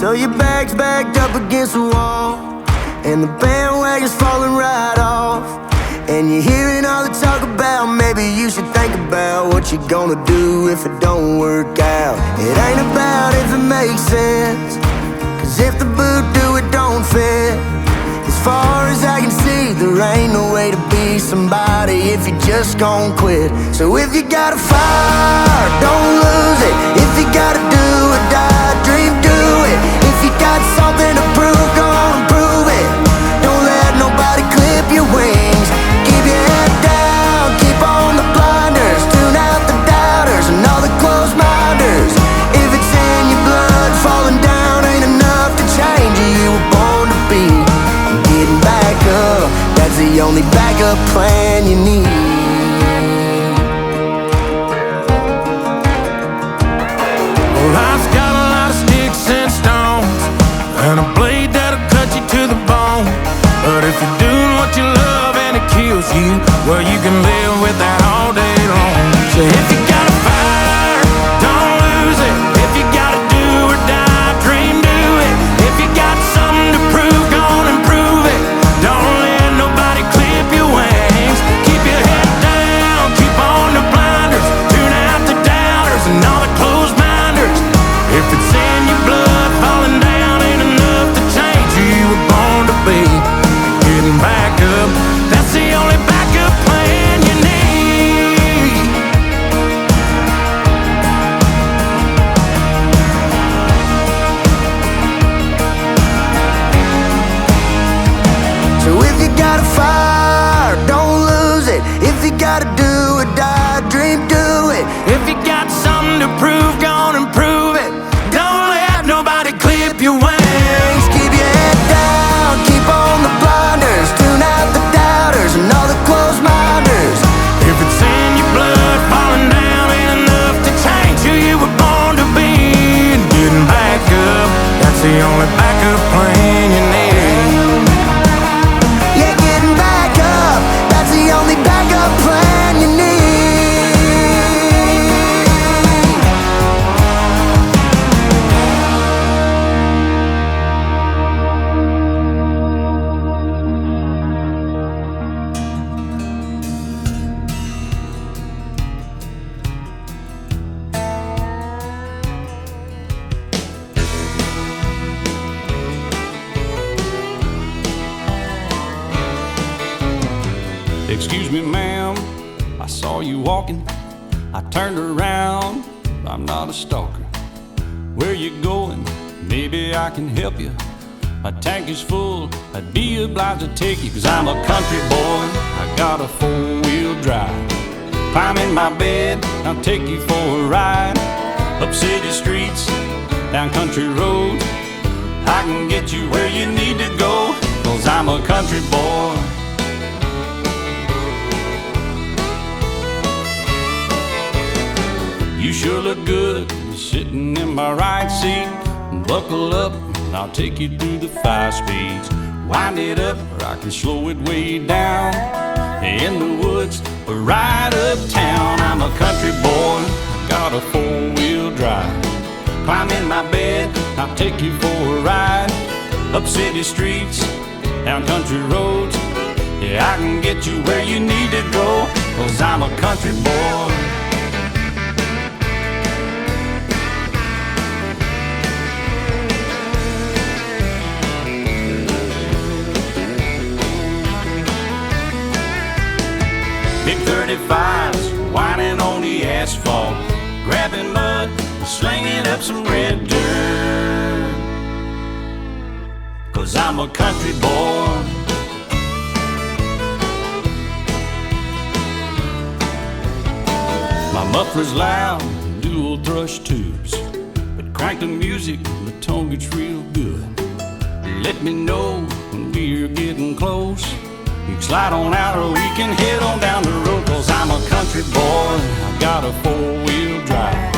So your bag's backed up against the wall, and the bandwagon's falling right off. And you're hearing all the talk about maybe you should think about what you're gonna do if it don't work out. It ain't about if it makes sense, 'cause if the boot do, it don't fit. As far as I can see, there ain't no way to be somebody if you just gon' quit. So if you got a fire, don't lose it. If you gotta do or die, dream, do it. If you got something to prove, go on and prove it. Don't let nobody clip your wings. Keep your head down, keep on the blinders. Tune out the doubters and all the closed minders. If it's in your blood, falling down ain't enough to change you. You were born to be. Getting back up, that's the only backup plan you need. Well, life's got a lot of sticks and stones, and a blade that'll cut you to the bone. But if you're doing what you love and it kills you, well, you can live with that all day long. So if you got a fire, don't lose it. If you gotta do or die, dream, do it. If you got something to prove, go on and prove it. Don't let nobody clip your wings. Keep your head down, keep on the blinders. Tune out the doubters and all the closed minders. If it's in your blood, falling down ain't enough to backup plan you need. Yeah, getting back up, that's the only backup plan you need. Excuse me, ma'am, I saw you walking. I turned around, I'm not a stalker. Where you going? Maybe I can help you. My tank is full, I'd be obliged to take you. Cause I'm a country boy, I got a four-wheel drive. Climb in my bed, I'll take you for a ride. Up city streets, down country roads, I can get you where you need to go. Cause I'm a country boy. You sure look good sitting in my right seat. Buckle up, and I'll take you through the 5 speeds. Wind it up, or I can slow it way down. In the woods, or right uptown. I'm a country boy, got a four-wheel drive. Climb in my bed, I'll take you for a ride. Up city streets, down country roads. Yeah, I can get you where you need to go. Cause I'm a country boy. Big 35s, whining on the asphalt, grabbing mud, slinging up some red dirt. Cause I'm a country boy. My muffler's loud, dual thrush tubes, but crank the music, the tone gets real good. Let me know when we're getting close. You can slide on out or we can head on down the road. Cause I'm a country boy, I've got a four-wheel drive.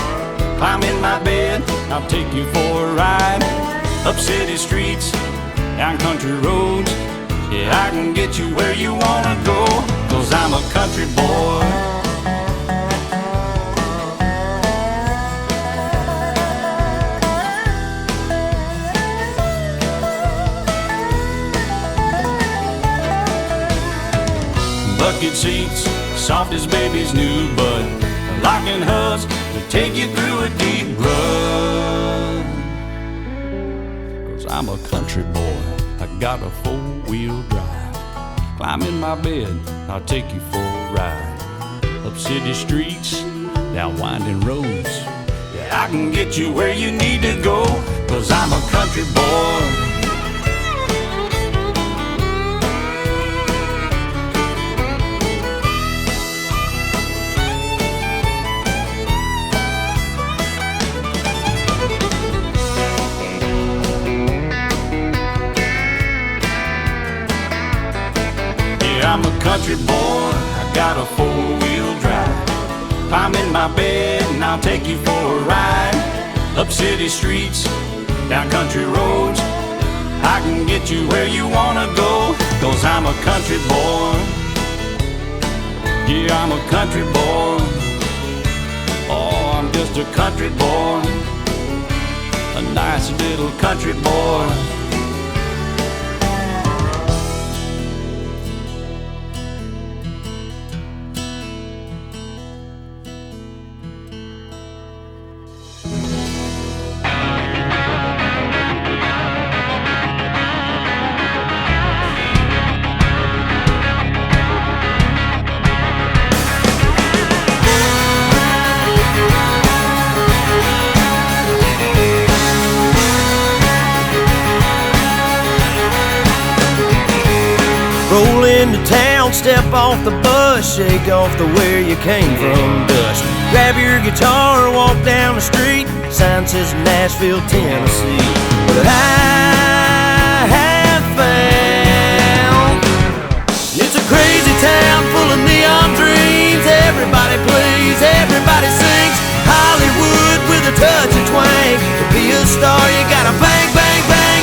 Climb in my bed, I'll take you for a ride. Up city streets, down country roads. Yeah, I can get you where you wanna go. Cause I'm a country boy. Bucket seats, soft as baby's new bud. Locking hubs to take you through a deep rut. Cause I'm a country boy, I got a four-wheel drive. Climb in my bed, I'll take you for a ride. Up city streets, down winding roads. Yeah, I can get you where you need to go. Cause I'm a country boy. I'm a country boy, I got a four-wheel drive. Climb in my bed and I'll take you for a ride. Up city streets, down country roads. I can get you where you wanna go. Cause I'm a country boy. Yeah, I'm a country boy. Oh, I'm just a country boy. A nice little country boy. Roll into town, step off the bus, shake off the where you came from dust. Grab your guitar, walk down the street, sign says Nashville, Tennessee. But I have found it's a crazy town full of neon dreams. Everybody plays, everybody sings. Hollywood with a touch of twang. To be a star, you gotta bang, bang, bang.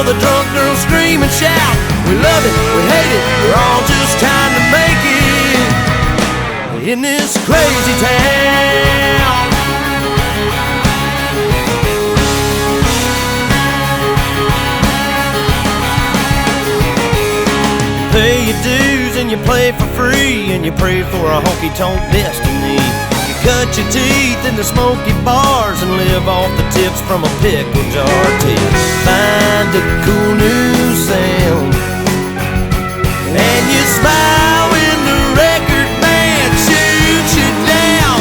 all the drunk girls scream and shout. We love it, we hate it, we're all just trying to make it in this crazy town. Pay your dues and you play for free, and you pray for a honky-tonk destiny. You cut your teeth in the smoky bars and live off the tips from a pickle jar till you find a cool new sound. And you smile when the record man shoots you down.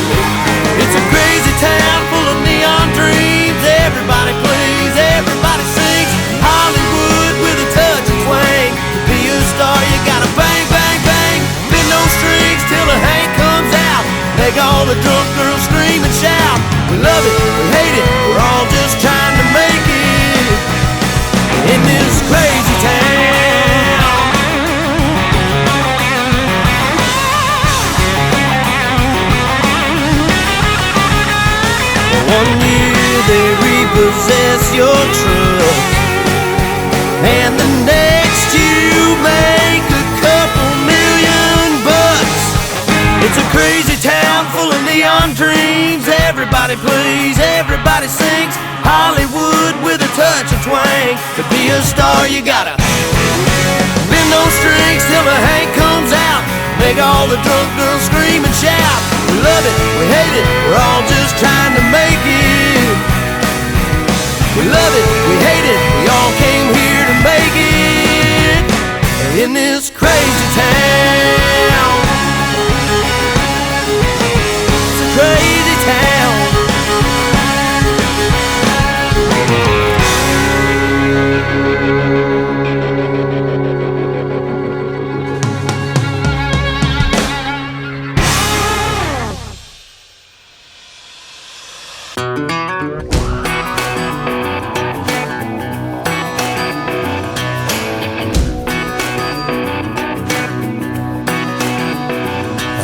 It's a crazy town full of neon dreams. Everybody plays, everybody sings. Hollywood with a touch of twang. To be a star you gotta bang, bang, bang. Bend those strings till the Hank comes out. Make all the drunk girls scream and shout. We love it, we hate it, we're all just trying to make it in this crazy town. One year they repossess your truck, and the next you make a couple $1,000,000. It's a crazy town full of neon dreams. Everybody plays, everybody sings. Hollywood with a touch of twang. To be a star you gotta bend those strings till the Hank comes out. Make all the drunk girls scream and shout. We love it, we hate it, we're all just trying to make it. We love it, we hate it, we all came here to make it in this crazy town. It's a crazy town.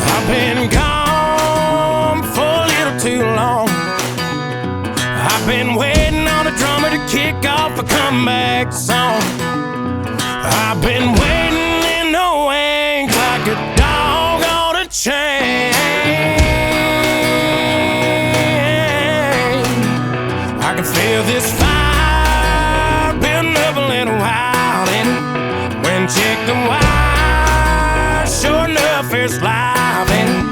I've been gone for a little too long. I've been waiting on a drummer to kick off a comeback song. I've been waiting in the wings like a dog on a chain. I can feel this fire building up a little while, and when check the wire, sure enough it's live, and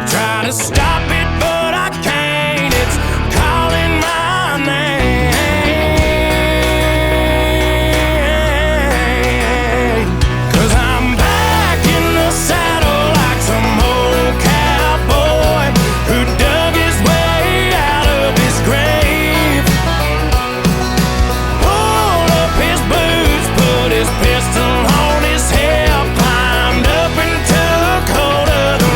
try to stop it but I can't. It's calling my name. 'Cause I'm back in the saddle like some old cowboy who dug his way out of his grave. Pulled up his boots, put his pistol on his hip, climbed up and took hold of the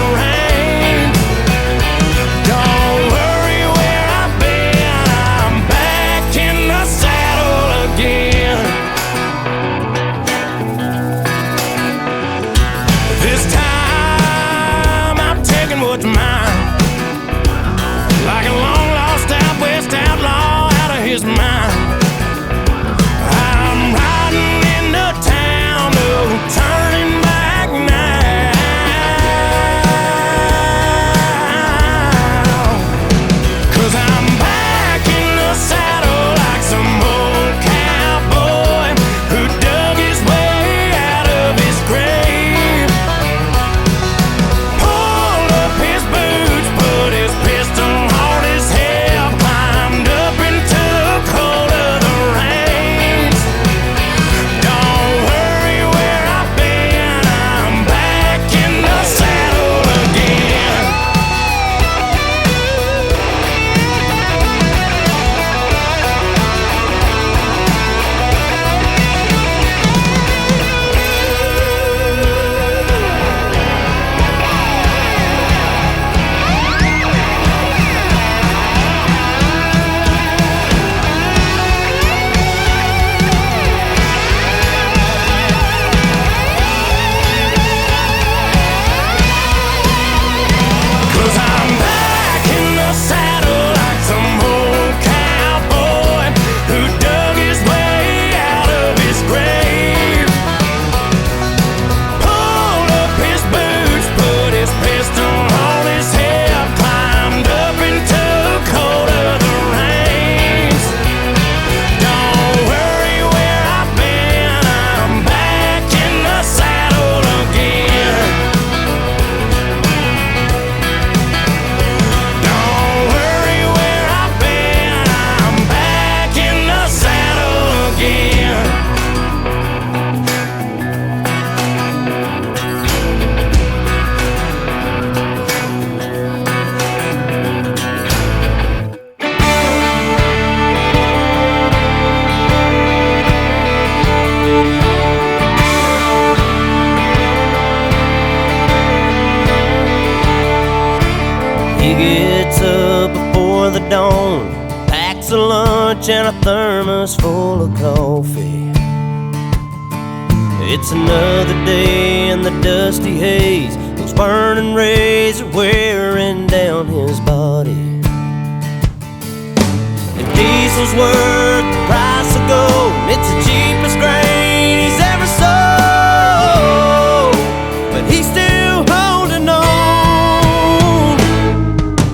of lunch and a thermos full of coffee. It's another day in the dusty haze. Those burning rays are wearing down his body. And diesel's worth the price of gold. It's the cheapest grain he's ever sold, but he's still holding on.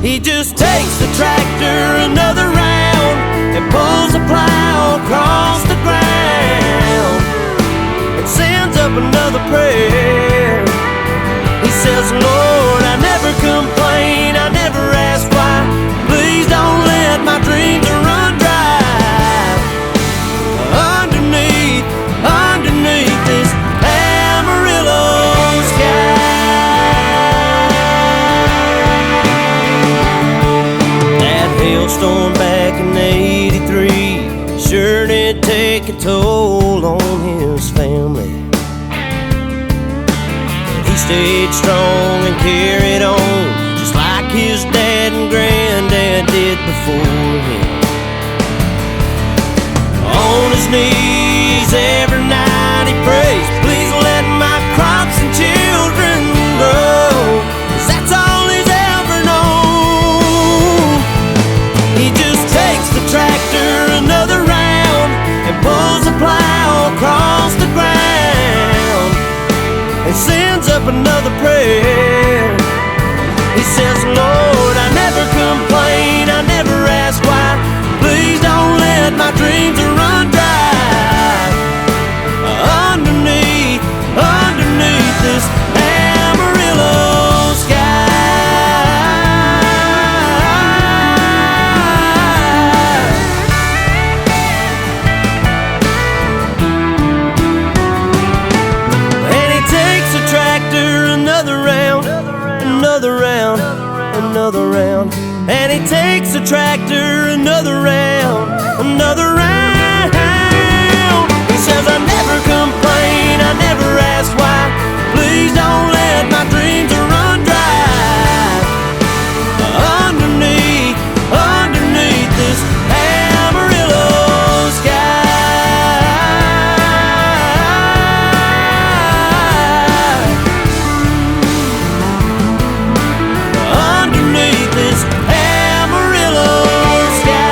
He just takes the tractor another round and pulls the plow across the ground and sends up another prayer. He says, Lord, I never complain, I never ask why. Please don't let my dreams run dry. Underneath this Amarillo sky. That hailstorm back in '83 sure did take a toll on his family. He stayed strong and carried on, just like his dad and granddad did before him. On his knees every night he prays, please let my crops and children grow, 'cause that's all he's ever known. He just takes the tractor another round and pulls the plow across the ground and sends up another prayer. He says, Lord, I never complain, I never ask why. Please don't let my dreams run dry. Underneath this Amarillo sky. And he takes the tractor another round, another round, another round. And he takes the tractor another round, another round. He says, I never complain, I never ask why. Please don't let my dreams run dry. Underneath this Amarillo sky. Underneath this Amarillo sky.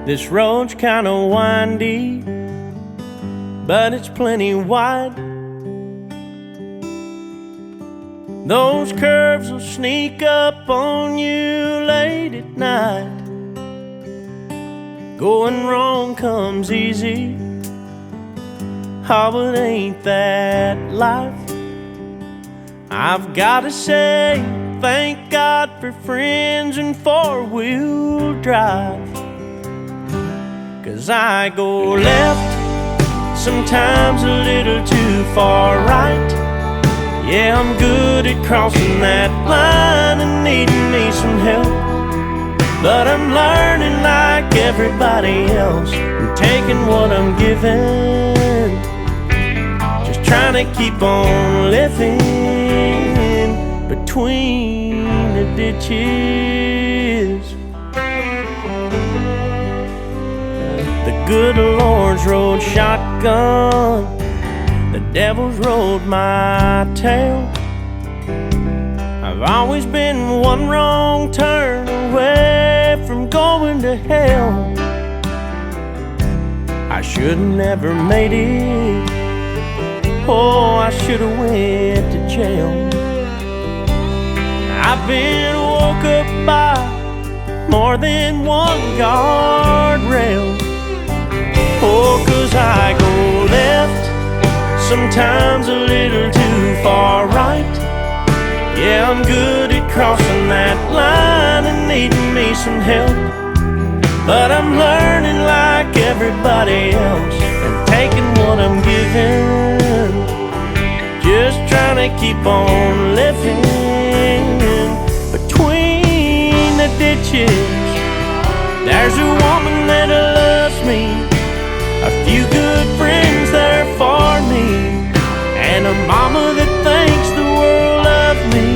This road's kinda windy, but it's plenty wide. Those curves will sneak up on you late at night. Going wrong comes easy, oh, but ain't that life? I've gotta say, thank God for friends and four-wheel drive. 'Cause I go left, sometimes a little too far right. Yeah, I'm good at crossing that line and needing me some help. But I'm learning like everybody else and taking what I'm given. Just trying to keep on living between the ditches. The good Lord's rode shotgun, the devil's rode my tail. I've always been one wrong turn away from going to hell. I should've never made it, oh, I should've went to jail. I've been woke up by more than one guardrail. Oh, 'cause I go left, sometimes a little too far right. Yeah, I'm good at crossing that line and needing me some help. But I'm learning like everybody else and taking what I'm given. just trying to keep on living between the ditches. There's a woman that loves me, a few good friends that are for me, and a mama that thinks the world of me.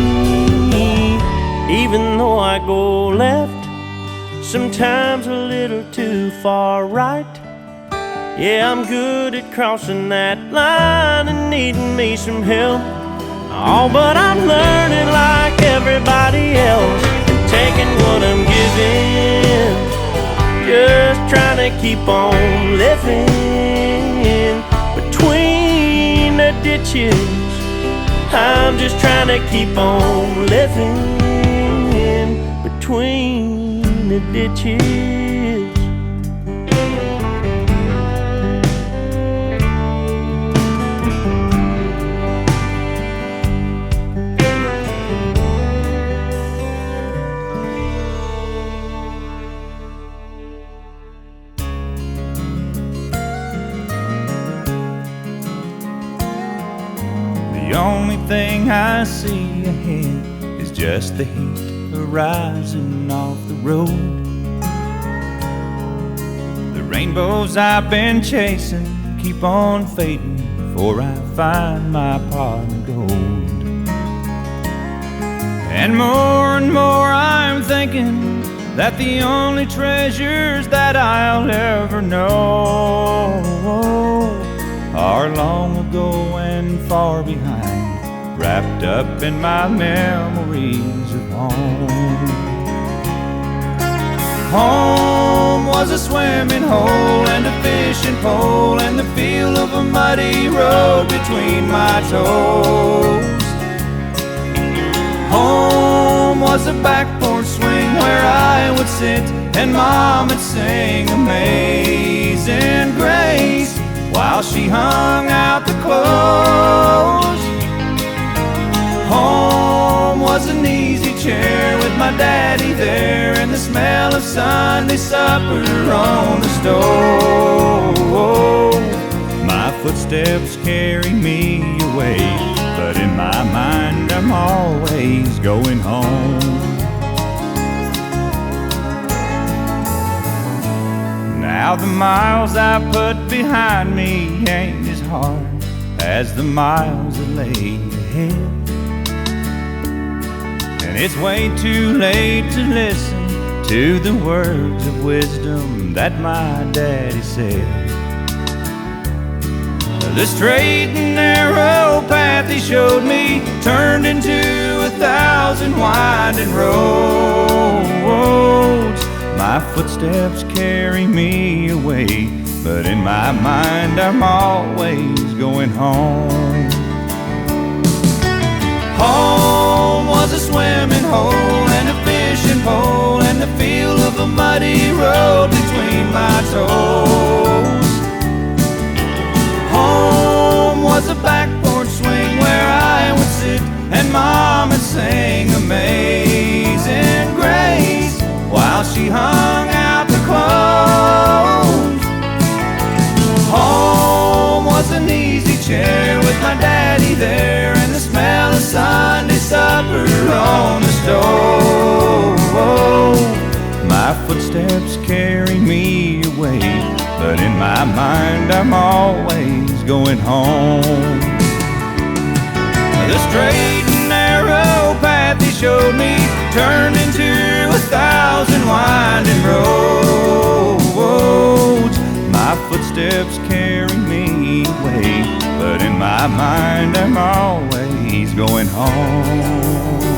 Even though I go left, sometimes a little too far right. Yeah, I'm good at crossing that line and needing me some help. Oh, but I'm learning like everybody else and taking what I'm given. Just trying to keep on living between the ditches. I'm just trying to keep on living between the ditches. The only thing I see ahead is just the heat rising off the road. The rainbows I've been chasing keep on fading before I find my pot of gold. And more I'm thinking that the only treasures that I'll ever know are long ago and far behind, wrapped up in my memories of home. Home was a swimming hole and a fishing pole and the feel of a muddy road between my toes. Home was a back porch swing where I would sit and Mom would sing Amazing Grace while she hung out the clothes. Home was an easy chair with my daddy there and the smell of Sunday supper on the stove. My footsteps carry me away, but in my mind I'm always going home. Now the miles I put behind me ain't as hard as the miles that lay ahead. And it's way too late to listen to the words of wisdom that my daddy said. The straight and narrow path he showed me turned into 1,000 winding roads. My footsteps carry me away, but in my mind I'm always going home. Home was a swimming hole and a fishing pole and the feel of a muddy road between my toes. Home was a back porch swing where I would sit and Mom would sing Amazing Grace while she hung out the clothes. Home was an easy chair with my daddy there and the smell of Sunday supper on the stove. My footsteps carry me away, but in my mind I'm always going home. The straight and narrow path he showed me turned into 1,000 winding roads. My footsteps carry me away, but in my mind I'm always going home.